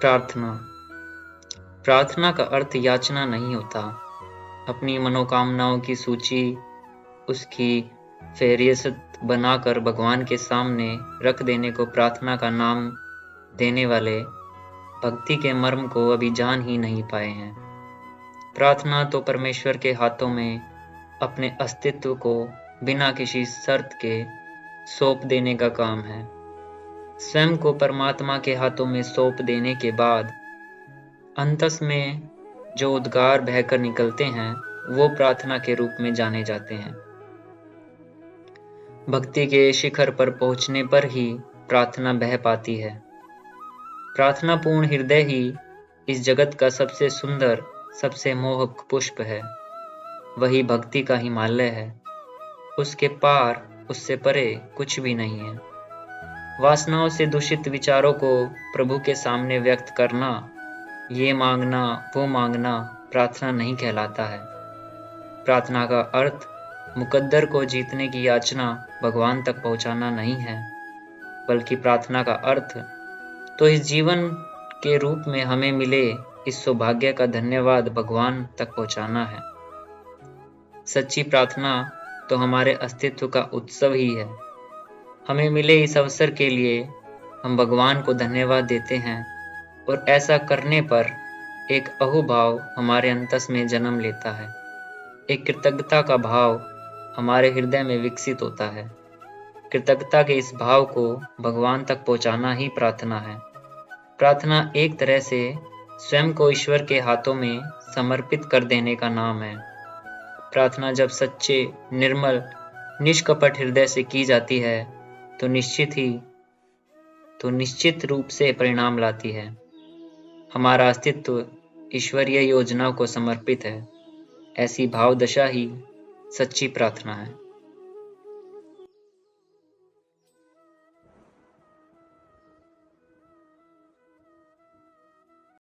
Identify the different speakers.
Speaker 1: प्रार्थना। प्रार्थना का अर्थ याचना नहीं होता। अपनी मनोकामनाओं की सूची, उसकी फेहरिस्त बनाकर भगवान के सामने रख देने को प्रार्थना का नाम देने वाले भक्ति के मर्म को अभी जान ही नहीं पाए हैं। प्रार्थना तो परमेश्वर के हाथों में अपने अस्तित्व को बिना किसी शर्त के सौंप देने का काम है। स्वयं को परमात्मा के हाथों में सौंप देने के बाद अंतस में जो उद्गार बहकर निकलते हैं वो प्रार्थना के रूप में जाने जाते हैं। भक्ति के शिखर पर पहुंचने पर ही प्रार्थना बह पाती है। प्रार्थना पूर्ण हृदय ही इस जगत का सबसे सुंदर, सबसे मोहक पुष्प है। वही भक्ति का हिमालय है। उसके पार, उससे परे कुछ भी नहीं है। वासनाओं से दूषित विचारों को प्रभु के सामने व्यक्त करना, ये मांगना वो मांगना प्रार्थना नहीं कहलाता है। प्रार्थना का अर्थ मुकद्दर को जीतने की याचना भगवान तक पहुंचाना नहीं है, बल्कि प्रार्थना का अर्थ तो इस जीवन के रूप में हमें मिले इस सौभाग्य का धन्यवाद भगवान तक पहुंचाना है। सच्ची प्रार्थना तो हमारे अस्तित्व का उत्सव ही है। हमें मिले इस अवसर के लिए हम भगवान को धन्यवाद देते हैं और ऐसा करने पर एक अहोभाव हमारे अंतस में जन्म लेता है। एक कृतज्ञता का भाव हमारे हृदय में विकसित होता है। कृतज्ञता के इस भाव को भगवान तक पहुंचाना ही प्रार्थना है। प्रार्थना एक तरह से स्वयं को ईश्वर के हाथों में समर्पित कर देने का नाम है। प्रार्थना जब सच्चे, निर्मल, निष्कपट हृदय से की जाती है तो निश्चित रूप से परिणाम लाती है। हमारा अस्तित्व ईश्वरीय योजनाओं को समर्पित है। ऐसी भाव दशा ही सच्ची प्रार्थना है।